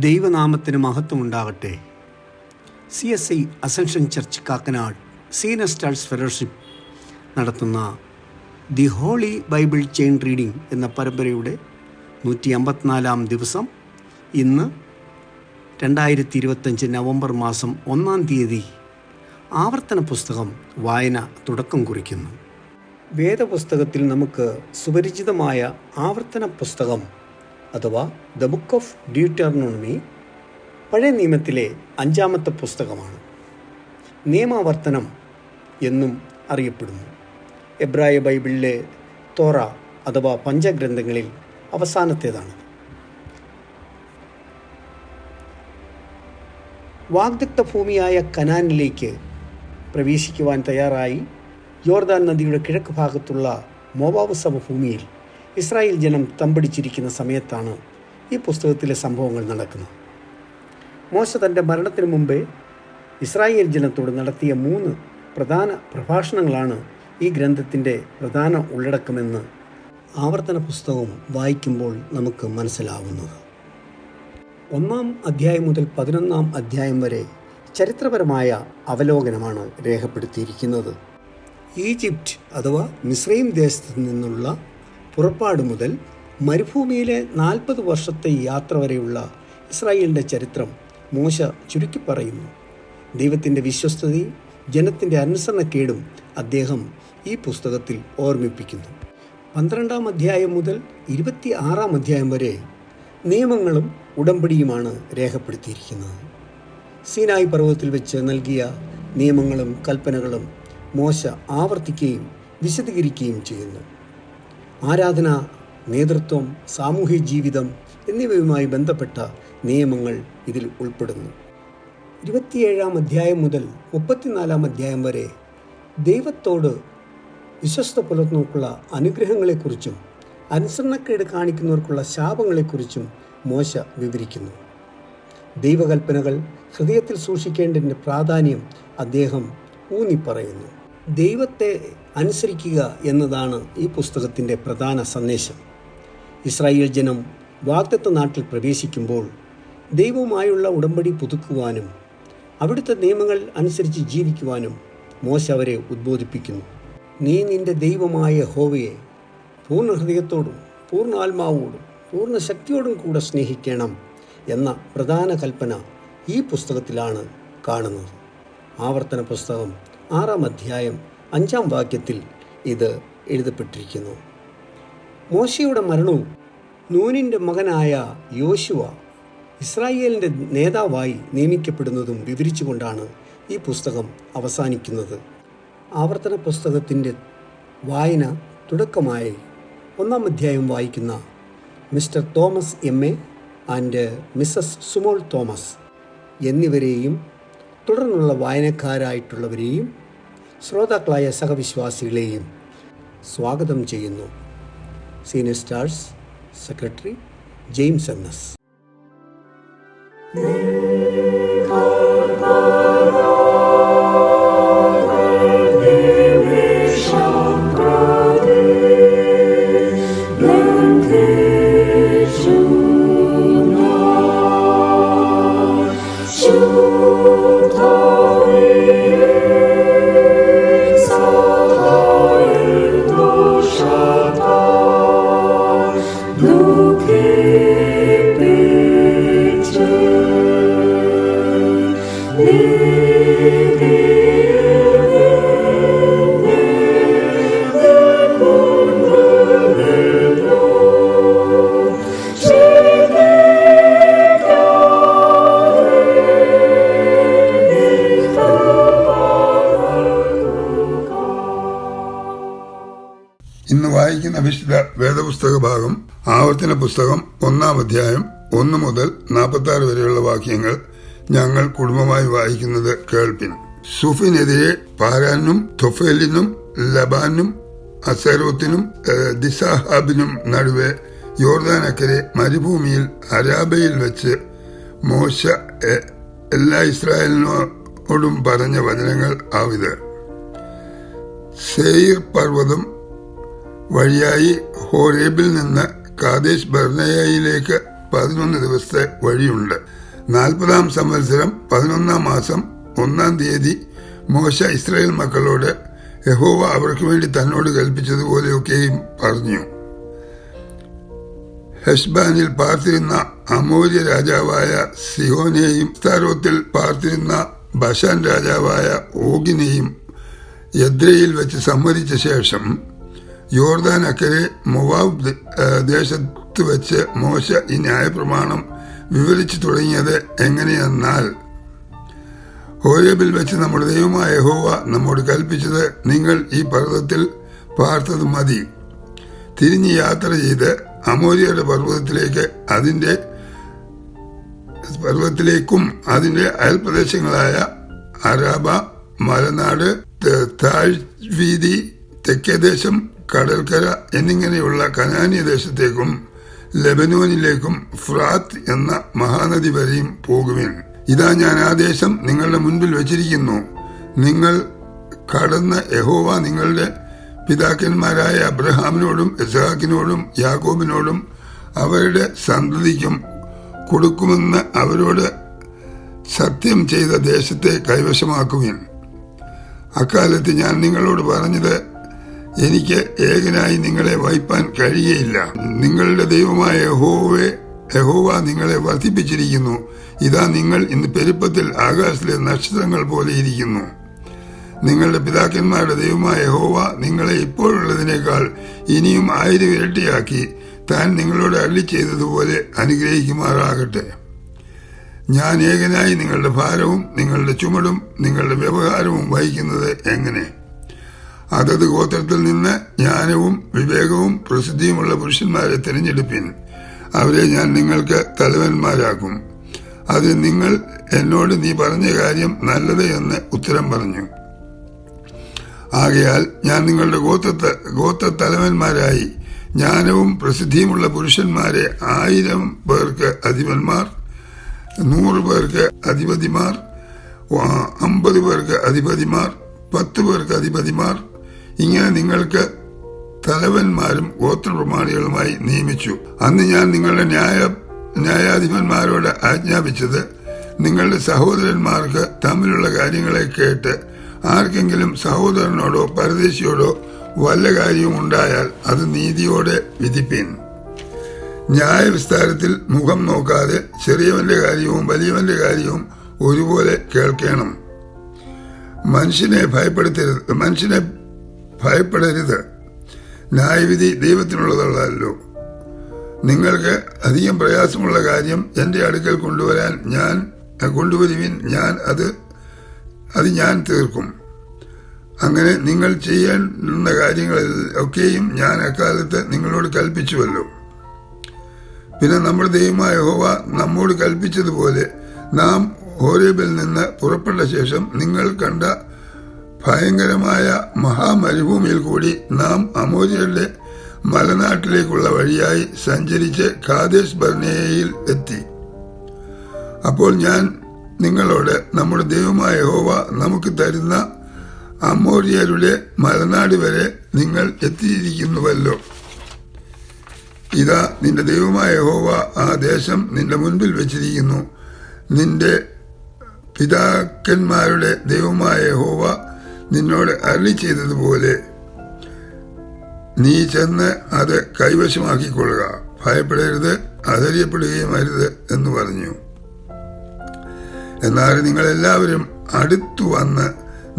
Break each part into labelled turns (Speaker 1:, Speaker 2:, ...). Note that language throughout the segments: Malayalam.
Speaker 1: ദൈവനാമത്തിന് മഹത്വമുണ്ടാകട്ടെ. CSI ascension church Kakkanad senior stars fellowship നടത്തുന്ന the holy Bible chain reading എന്ന പരമ്പരയുടെ 154 ദിവസം ഇന്ന് 2025 നവംബർ മാസം 1 തീയതി ആവർത്തന പുസ്തകം വായന തുടക്കം കുറിക്കുന്നു. വേദപുസ്തകത്തിൽ നമുക്ക് സുപരിചിതമായ ആവർത്തന പുസ്തകം അഥവാ ദ ബുക്ക് ഓഫ് ഡ്യൂട്ടറോണമി പഴയ നിയമത്തിലെ 5-ാമത്തെ പുസ്തകമാണ്. നിയമാവർത്തനം എന്നും അറിയപ്പെടുന്നു. എബ്രായ ബൈബിളിലെ തോറ അഥവാ പഞ്ചഗ്രന്ഥങ്ങളിൽ അവസാനത്തേതാണ്. വാഗ്ദത്ത ഭൂമിയായ കനാനിലേക്ക് പ്രവേശിക്കുവാൻ തയ്യാറായി യോർദാൻ നദിയുടെ കിഴക്ക് ഭാഗത്തുള്ള മോവാബ് സമഭൂമിയിൽ ഇസ്രായേൽ ജനം തമ്പടിച്ചിരിക്കുന്ന സമയത്താണ് ഈ പുസ്തകത്തിലെ സംഭവങ്ങൾ നടക്കുന്നത്. മോശ തൻ്റെ മരണത്തിന് മുമ്പേ ഇസ്രായേൽ ജനത്തോട് നടത്തിയ 3 പ്രധാന പ്രഭാഷണങ്ങളാണ് ഈ ഗ്രന്ഥത്തിൻ്റെ പ്രധാന ഉള്ളടക്കമെന്ന് ആവർത്തന പുസ്തകം വായിക്കുമ്പോൾ നമുക്ക് മനസ്സിലാവുന്നത്. 1-ാം അധ്യായം മുതൽ 11-ാം അധ്യായം വരെ ചരിത്രപരമായ അവലോകനമാണ് രേഖപ്പെടുത്തിയിരിക്കുന്നത്. ഈജിപ്റ്റ് അഥവാ മിസ്രൈം ദേശത്ത് നിന്നുള്ള പുറപ്പാട് മുതൽ മരുഭൂമിയിലെ 40 വർഷത്തെ യാത്ര വരെയുള്ള ഇസ്രായേലിൻ്റെ ചരിത്രം മോശ ചുരുക്കി പറയുന്നു. ദൈവത്തിൻ്റെ വിശ്വസ്തതയും ജനത്തിൻ്റെ അനുസരണക്കേടും അദ്ദേഹം ഈ പുസ്തകത്തിൽ ഓർമ്മിപ്പിക്കുന്നു. 12-ാം അധ്യായം മുതൽ 26-ാം അധ്യായം വരെ നിയമങ്ങളും ഉടമ്പടിയുമാണ് രേഖപ്പെടുത്തിയിരിക്കുന്നത്. സീനായി പർവ്വതത്തിൽ വെച്ച് നൽകിയ നിയമങ്ങളും കൽപ്പനകളും മോശ ആവർത്തിക്കുകയും വിശദീകരിക്കുകയും ചെയ്യുന്നു. ആരാധന, നേതൃത്വം, സാമൂഹ്യ ജീവിതം എന്നിവയുമായി ബന്ധപ്പെട്ട നിയമങ്ങൾ ഇതിൽ ഉൾപ്പെടുന്നു. 27-ാം അധ്യായം മുതൽ 34-ാം അധ്യായം വരെ ദൈവത്തോട് വിശ്വസ്ത പുലർത്തുന്നവർക്കുള്ള അനുഗ്രഹങ്ങളെക്കുറിച്ചും അനുസരണക്കേട് കാണിക്കുന്നവർക്കുള്ള ശാപങ്ങളെക്കുറിച്ചും മോശ വിവരിക്കുന്നു. ദൈവകൽപ്പനകൾ ഹൃദയത്തിൽ സൂക്ഷിക്കേണ്ടതിൻ്റെ പ്രാധാന്യം അദ്ദേഹം ഊന്നിപ്പറയുന്നു. ദൈവത്തെ അനുസരിക്കുക എന്നതാണ് ഈ പുസ്തകത്തിൻ്റെ പ്രധാന സന്ദേശം. ഇസ്രായേൽ ജനം വാഗ്ദത്ത നാട്ടിൽ പ്രവേശിക്കുമ്പോൾ ദൈവവുമായുള്ള ഉടമ്പടി പുതുക്കുവാനും അവിടുത്തെ നിയമങ്ങൾ അനുസരിച്ച് ജീവിക്കുവാനും മോശ അവരെ ഉദ്ബോധിപ്പിക്കുന്നു. നീ നിൻ്റെ ദൈവമായ യഹോവയെ പൂർണ്ണ ഹൃദയത്തോടും പൂർണ്ണ ആത്മാവോടും പൂർണ്ണ ശക്തിയോടും കൂടെ സ്നേഹിക്കണം എന്ന പ്രധാന കൽപ്പന ഈ പുസ്തകത്തിലാണ് കാണുന്നത്. ആവർത്തന പുസ്തകം 6-ാം അധ്യായം 5-ാം വാക്യത്തിൽ ഇത് എഴുതപ്പെട്ടിരിക്കുന്നു. മോശയുടെ മരണവും നൂനിൻ്റെ മകനായ യോശുവ ഇസ്രായേലിൻ്റെ നേതാവായി നിയമിക്കപ്പെടുന്നതും വിവരിച്ചുകൊണ്ടാണ് ഈ പുസ്തകം അവസാനിക്കുന്നത്. ആവർത്തന പുസ്തകത്തിൻ്റെ വായന തുടക്കമായി 1-ാം അധ്യായം വായിക്കുന്ന mister Thomas MA and Mrs Sumol Thomas എന്നിവരെയും തുടർന്നുള്ള വായനക്കാരായിട്ടുള്ളവരെയും ശ്രോതാക്കളായ സഹവിശ്വാസികളെയും സ്വാഗതം ചെയ്യുന്നു. സീനിയർ സ്റ്റാർസ് സെക്രട്ടറി ജെയിംസ് എന്നസ്.
Speaker 2: Look at picture. വിശുദ്ധ വേദപുസ്തക ഭാഗം ആവർത്തന പുസ്തകം 1-ാം അധ്യായം 1 മുതൽ 46 വരെയുള്ള വാക്യങ്ങൾ ഞങ്ങൾ കുടുംബമായി വായിക്കുന്നത് കേൾപ്പിൻ. സുഫിനെതിരെ പാരാനും തൊഫേലിനും ലബാനും അസരോത്തിനും ദിസാഹാബിനും നടുവെ യോർദാനക്കരെ മരുഭൂമിയിൽ അരാബയിൽ വെച്ച് മോശ എല്ലാ ഇസ്രായേലിനോടും പറഞ്ഞ വചനങ്ങൾ ആവിത്. സെയീർ പർവ്വതം വഴിയായി ഹോരേബിൽ നിന്ന് കാദേശ് ബർനേയയിലേക്ക് 11 ദിവസത്തെ വഴിയുണ്ട്. 40-ാം സംവത്സരം 11-ാം മാസം 1-ാം തീയതി മോശ ഇസ്രായേൽ മക്കളോട് യഹോവ അവർക്ക് വേണ്ടി തന്നോട് കൽപ്പിച്ചതുപോലെയൊക്കെയും പറഞ്ഞു. ഹെഷ്ബാനിൽ പാർത്തിരുന്ന അമോര്യ രാജാവായ സിഹോനെയും സ്താരോത്തിൽ പാർത്തിരുന്ന ബശാൻ രാജാവായ ഓഗിനെയും യദ്രയിൽ വെച്ച് സംഹരിച്ച ശേഷം യോർദാൻ അക്കരെ മൊവാബ് ദേശത്ത് വെച്ച് മോശ ഈ ന്യായപ്രമാണം വിവരിച്ചു തുടങ്ങിയത് എങ്ങനെയെന്നാൽ, ഹോരേബിൽ വെച്ച് നമ്മുടെ ദൈവമായ യഹോവ നമ്മോട് കൽപ്പിച്ചത്, നിങ്ങൾ ഈ പർവ്വതത്തിൽ പാർത്തത് മതി. തിരിഞ്ഞ് യാത്ര ചെയ്ത് അമോര്യരുടെ പർവ്വതത്തിലേക്കും അതിന്റെ അയൽപ്രദേശങ്ങളായ അരാബ, മലനാട്, താഴ്വീതി, തെക്കേദേശം, കടൽക്കര എന്നിങ്ങനെയുള്ള കനാന്യ ദേശത്തേക്കും ലെബനോനിലേക്കും ഫ്രാത്ത് എന്ന മഹാനദി വരെയും പോകുവിൻ. ഇതാ ഞാൻ ആ ദേശം നിങ്ങളുടെ മുൻപിൽ വെച്ചിരിക്കുന്നു. നിങ്ങൾ കടന്ന് യഹോവ നിങ്ങളുടെ പിതാക്കന്മാരായ അബ്രഹാമിനോടും ഇസ്ഹാക്കിനോടും യാക്കോബിനോടും അവരുടെ സന്തതിക്കും കൊടുക്കുമെന്ന് അവരോട് സത്യം ചെയ്ത ദേശത്തെ കൈവശമാക്കുവിൻ. അക്കാലത്ത് ഞാൻ നിങ്ങളോട് പറഞ്ഞത്, എനിക്ക് ഏകനായി നിങ്ങളെ വഹിപ്പാൻ കഴിയുകയില്ല. നിങ്ങളുടെ ദൈവമായ യഹോവ നിങ്ങളെ വർദ്ധിപ്പിച്ചിരിക്കുന്നു. ഇതാ നിങ്ങൾ ഇന്ന് പെരുപ്പത്തിൽ ആകാശത്തിലെ നക്ഷത്രങ്ങൾ പോലെ ഇരിക്കുന്നു. നിങ്ങളുടെ പിതാക്കന്മാരുടെ ദൈവമായ യഹോവ നിങ്ങളെ ഇപ്പോഴുള്ളതിനേക്കാൾ ഇനിയും 1000 ഇരട്ടിയാക്കി താൻ നിങ്ങളോട് അരുളി ചെയ്തതുപോലെ അനുഗ്രഹിക്കുമാറാകട്ടെ. ഞാൻ ഏകനായി നിങ്ങളുടെ ഭാരവും നിങ്ങളുടെ ചുമടും നിങ്ങളുടെ വ്യവഹാരവും വഹിക്കുന്നത് എങ്ങനെ? അതത് ഗോത്രത്തിൽ നിന്ന് ജ്ഞാനവും വിവേകവും പ്രസിദ്ധിയുമുള്ള പുരുഷന്മാരെ തിരഞ്ഞെടുപ്പിൻ. അവരെ ഞാൻ നിങ്ങൾക്ക് തലവന്മാരാക്കും. അത് നിങ്ങൾ എന്നോട് നീ പറഞ്ഞ കാര്യം നല്ലത് എന്ന് ഉത്തരം പറഞ്ഞു. ആകയാൽ ഞാൻ നിങ്ങളുടെ ഗോത്ര തലവന്മാരായി ജ്ഞാനവും പ്രസിദ്ധിയുമുള്ള പുരുഷന്മാരെ 1000 പേർക്ക് അധിപന്മാർ, 100 പേർക്ക് അധിപതിമാർ, 50 പേർക്ക് അധിപതിമാർ, 10 പേർക്ക് അധിപതിമാർ, ഇങ്ങനെ നിങ്ങൾക്ക് തലവന്മാരും ഗോത്രപ്രമാണികളുമായി നിയമിച്ചു. അന്ന് ഞാൻ നിങ്ങളുടെ ന്യായാധിപന്മാരോട് ആജ്ഞാപിച്ചത്, നിങ്ങളുടെ സഹോദരന്മാർക്ക് തമ്മിലുള്ള കാര്യങ്ങളെ കേട്ട് ആർക്കെങ്കിലും സഹോദരനോടോ പരദേശിയോടോ വല്ല കാര്യവും ഉണ്ടായാൽ അത് നീതിയോടെ വിധിപ്പിൻ. ന്യായവിസ്താരത്തിൽ മുഖം നോക്കാതെ ചെറിയവന്റെ കാര്യവും വലിയവന്റെ കാര്യവും ഒരുപോലെ കേൾക്കണം. മനുഷ്യനെ ഭയപ്പെടരുത്. ന്യായവിധി ദൈവത്തിനുള്ളതല്ലോ. നിങ്ങൾക്ക് അധികം പ്രയാസമുള്ള കാര്യം എന്റെ അടുക്കൽ കൊണ്ടുവരുവിൻ, അത് ഞാൻ തീർക്കും. അങ്ങനെ നിങ്ങൾ ചെയ്യേണ്ടുന്ന കാര്യങ്ങളിൽ ഒക്കെയും ഞാൻ അക്കാലത്ത് നിങ്ങളോട് കൽപ്പിച്ചുവല്ലോ. പിന്നെ നമ്മുടെ ദൈവമായ യഹോവ നമ്മോട് കൽപ്പിച്ചതുപോലെ നാം ഹോരേബിൽ നിന്ന് പുറപ്പെട്ട ശേഷം നിങ്ങൾ കണ്ട ഭയങ്കരമായ മഹാമരുഭൂമിയിൽ കൂടി നാം അമോര്യരുടെ മലനാട്ടിലേക്കുള്ള വഴിയായി സഞ്ചരിച്ച് കാദേശ് ബർനേയയിൽ എത്തി. അപ്പോൾ ഞാൻ നിങ്ങളോട്, നമ്മുടെ ദൈവമായ യഹോവ നമുക്ക് തരുന്ന അമോര്യരുടെ മലനാട് വരെ നിങ്ങൾ എത്തിയിരിക്കുന്നുവല്ലോ. ഇതാ നിന്റെ ദൈവമായ യഹോവ ആ ദേശം നിന്റെ മുൻപിൽ വെച്ചിരിക്കുന്നു. നിന്റെ പിതാക്കന്മാരുടെ ദൈവമായ യഹോവ നിന്നോട് അരുളി ചെയ്തതുപോലെ നീ ചെന്ന് അത് കൈവശമാക്കിക്കൊള്ളുക. ഭയപ്പെടരുത്, അധൈര്യപ്പെടുകയും അരുത് എന്ന് പറഞ്ഞു. എന്നാൽ നിങ്ങളെല്ലാവരും അടുത്തു വന്ന്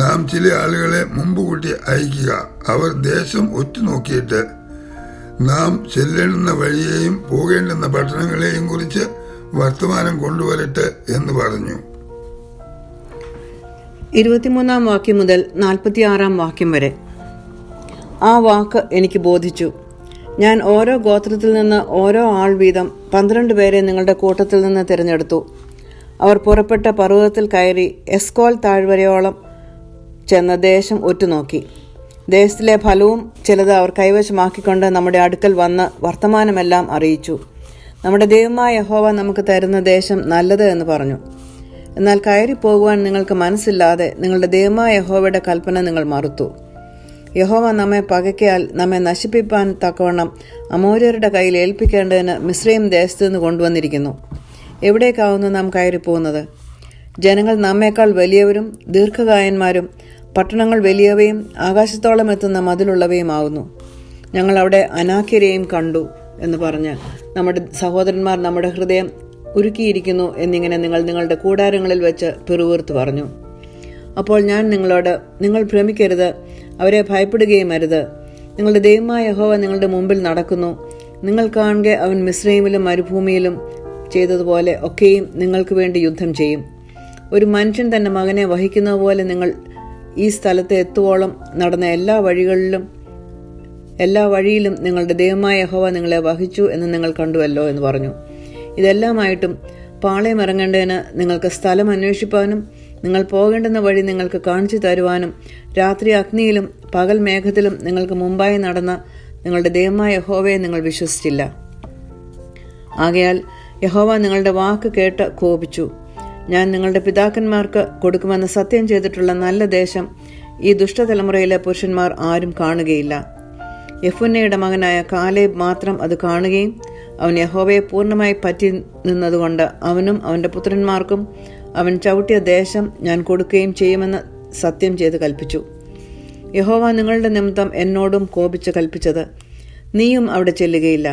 Speaker 2: നാം ചില ആളുകളെ മുമ്പ് കൂട്ടി അയക്കുക. അവർ ദേശം ഒറ്റുനോക്കിയിട്ട് നാം ചെല്ലേണ്ടുന്ന വഴിയെയും പോകേണ്ടുന്ന പട്ടണങ്ങളെയും കുറിച്ച് വർത്തമാനം കൊണ്ടുവരട്ടെ എന്ന് പറഞ്ഞു.
Speaker 3: 23-ാം വാക്യം മുതൽ 46-ാം വാക്യം വരെ. ആ വാക്ക് എനിക്ക് ബോധിച്ചു. ഞാൻ ഓരോ ഗോത്രത്തിൽ നിന്ന് ഓരോ ആൾ വീതം 12 പേരെ നിങ്ങളുടെ കൂട്ടത്തിൽ നിന്ന് തിരഞ്ഞെടുത്തു. അവർ പുറപ്പെട്ട പർവ്വതത്തിൽ കയറി എസ്കോൽ താഴ്വരയോളം ചെന്ന ദേശം ഒറ്റുനോക്കി. ദേശത്തിലെ ഫലവും ചിലത് അവർ കൈവശമാക്കിക്കൊണ്ട് നമ്മുടെ അടുക്കൽ വന്ന് വർത്തമാനമെല്ലാം അറിയിച്ചു. നമ്മുടെ ദൈവമായ യഹോവ നമുക്ക് തരുന്ന ദേശം നല്ലത് എന്ന് പറഞ്ഞു. എന്നാൽ കയറിപ്പോകുവാൻ നിങ്ങൾക്ക് മനസ്സില്ലാതെ നിങ്ങളുടെ ദൈവമായ യഹോവയുടെ കൽപ്പന നിങ്ങൾ മറുത്തു. യഹോവ നമ്മെ പകയ്ക്കാൽ നമ്മെ നശിപ്പിപ്പാൻ തക്കവണ്ണം അമോര്യരുടെ കയ്യിൽ ഏൽപ്പിക്കേണ്ടതിന് മിസ്രയീം ദേശത്തു നിന്ന് കൊണ്ടുവന്നിരിക്കുന്നു. എവിടേക്കാവുന്നു നാം കയറിപ്പോകുന്നത്? ജനങ്ങൾ നമ്മേക്കാൾ വലിയവരും ദീർഘകായന്മാരും പട്ടണങ്ങൾ വലിയവയും ആകാശത്തോളം എത്തുന്ന മതിലുള്ളവയുമാകുന്നു. ഞങ്ങൾ അവിടെ അനാക്യരെയും കണ്ടു എന്ന് പറഞ്ഞ് നമ്മുടെ സഹോദരന്മാർ നമ്മുടെ ഹൃദയം ഉരുക്കിയിരിക്കുന്നു എന്നിങ്ങനെ നിങ്ങൾ നിങ്ങളുടെ കൂടാരങ്ങളിൽ വെച്ച് പിറുവീർത്ത് പറഞ്ഞു. അപ്പോൾ ഞാൻ നിങ്ങളോട്, നിങ്ങൾ ഭ്രമിക്കരുത്, അവരെ ഭയപ്പെടുകയും അരുത്. നിങ്ങളുടെ ദൈവമായ യഹോവ നിങ്ങളുടെ മുമ്പിൽ നടക്കുന്നു. നിങ്ങൾ കാണുക അവൻ മിസ്രയീമിലും മരുഭൂമിയിലും ചെയ്തതുപോലെ ഒക്കെയും നിങ്ങൾക്ക് വേണ്ടി യുദ്ധം ചെയ്യും. ഒരു മനുഷ്യൻ തന്റെ മകനെ വഹിക്കുന്നത് പോലെ നിങ്ങൾ ഈ സ്ഥലത്ത് എത്തുവോളം നടന്ന എല്ലാ വഴിയിലും നിങ്ങളുടെ ദൈവമായ യഹോവ നിങ്ങളെ വഹിച്ചു എന്ന് നിങ്ങൾ കണ്ടുവല്ലോ എന്ന് പറഞ്ഞു. ഇതെല്ലാമായിട്ടും പാളയം ഇറങ്ങേണ്ടതിന് നിങ്ങൾക്ക് സ്ഥലം അന്വേഷിപ്പാനും നിങ്ങൾ പോകേണ്ടുന്ന വഴി നിങ്ങൾക്ക് കാണിച്ചു തരുവാനും രാത്രി അഗ്നിയിലും പകൽ മേഘത്തിലും നിങ്ങൾക്ക് മുമ്പായി നടന്ന നിങ്ങളുടെ ദൈവമായ യഹോവയെ നിങ്ങൾ വിശ്വസിച്ചില്ല. ആകയാൽ യഹോവ നിങ്ങളുടെ വാക്ക് കേട്ട് കോപിച്ചു. ഞാൻ നിങ്ങളുടെ പിതാക്കന്മാർക്ക് കൊടുക്കുമെന്ന് സത്യം ചെയ്തിട്ടുള്ള നല്ല ദേശം ഈ ദുഷ്ടതലമുറയിലെ പുരുഷന്മാർ ആരും കാണുകയില്ല. യെഫുന്നയുടെ മകനായ കാലേബ് മാത്രം അത് കാണുകയും അവൻ യഹോവയെ പൂർണ്ണമായി പറ്റി നിന്നതുകൊണ്ട് അവനും അവന്റെ പുത്രന്മാർക്കും അവൻ ചവിട്ടിയ ദേശം ഞാൻ കൊടുക്കുകയും ചെയ്യുമെന്ന് സത്യം ചെയ്ത് കൽപ്പിച്ചു. യഹോവ നിങ്ങളുടെ നിമിത്തം എന്നോടും കോപിച്ച് കൽപ്പിച്ചത്, നീയും അവിടെ ചെല്ലുകയില്ല.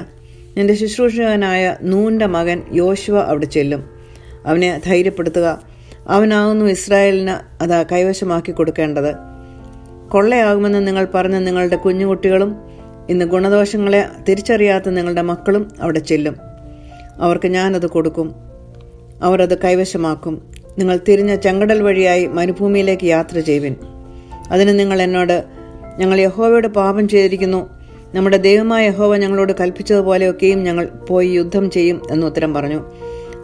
Speaker 3: നിന്റെ ശുശ്രൂഷകനായ നൂന്റെ മകൻ യോശുവ അവിടെ ചെല്ലും. അവനെ ധൈര്യപ്പെടുത്തുക. അവനാകുന്നു ഇസ്രായേലിന് അത് കൈവശമാക്കി കൊടുക്കേണ്ടത്. കൊള്ളയാകുമെന്ന് നിങ്ങൾ പറഞ്ഞ നിങ്ങളുടെ കുഞ്ഞുകുട്ടികളും ഇന്ന് ഗുണദോഷങ്ങളെ തിരിച്ചറിയാത്ത നിങ്ങളുടെ മക്കളും അവിടെ ചെല്ലും. അവർക്ക് ഞാനത് കൊടുക്കും. അവർ അത് കൈവശമാക്കും. നിങ്ങൾ തിരിഞ്ഞ ചെങ്കടൽ വഴിയായി മരുഭൂമിയിലേക്ക് യാത്ര ചെയ്യുവിൻ. അതിന് നിങ്ങൾ എന്നോട്, ഞങ്ങൾ യഹോവയോട് പാപം ചെയ്തിരിക്കുന്നു, നമ്മുടെ ദൈവമായ യഹോവ ഞങ്ങളോട് കൽപ്പിച്ചതുപോലെയൊക്കെയും ഞങ്ങൾ പോയി യുദ്ധം ചെയ്യും എന്നുത്തരം പറഞ്ഞു.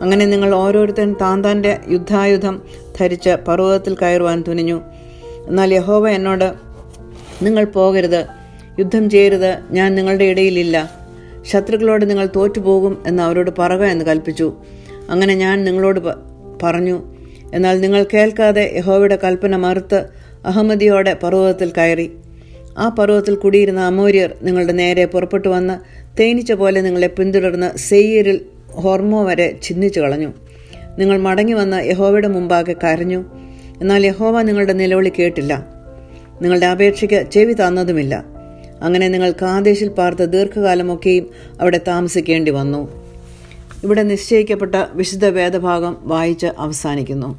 Speaker 3: അങ്ങനെ നിങ്ങൾ ഓരോരുത്തൻ താന്താൻ്റെ യുദ്ധായുധം ധരിച്ച് പർവ്വതത്തിൽ കയറുവാൻ തുനിഞ്ഞു. എന്നാൽ യഹോവ എന്നോട്, നിങ്ങൾ പോകരുത്, യുദ്ധം ചെയ്യരുത്, ഞാൻ നിങ്ങളുടെ ഇടയിലില്ല. ശത്രുക്കളോട് നിങ്ങൾ തോറ്റുപോകും എന്ന് അവരോട് പറയുക എന്ന് കൽപ്പിച്ചു. അങ്ങനെ ഞാൻ നിങ്ങളോട് പറഞ്ഞു. എന്നാൽ നിങ്ങൾ കേൾക്കാതെ യഹോവയുടെ കൽപ്പന മറുത്ത് അഹമ്മദിയോടെ പർവ്വതത്തിൽ കയറി. ആ പർവ്വതത്തിൽ കുടിയിരുന്ന അമോര്യർ നിങ്ങളുടെ നേരെ പുറപ്പെട്ടു വന്ന് തേനീച്ച പോലെ നിങ്ങളെ പിന്തുടർന്ന് സെയീരിൽ ഹോർമോ വരെ ചിഹ്നിച്ചു കളഞ്ഞു. നിങ്ങൾ മടങ്ങി വന്ന് യഹോവയുടെ മുമ്പാകെ കരഞ്ഞു. എന്നാൽ യഹോവ നിങ്ങളുടെ നിലവിളി കേട്ടില്ല, നിങ്ങളുടെ അപേക്ഷയ്ക്ക് ചെവി തന്നതുമില്ല. അങ്ങനെ നിങ്ങൾ കാദേശിൽ പാർത്ത് ദീർഘകാലമൊക്കെയും അവിടെ താമസിക്കേണ്ടി വന്നു. ഇവിടെ നിശ്ചയിക്കപ്പെട്ട വിശുദ്ധ വേദഭാഗം വായിച്ച് അവസാനിക്കുന്നു.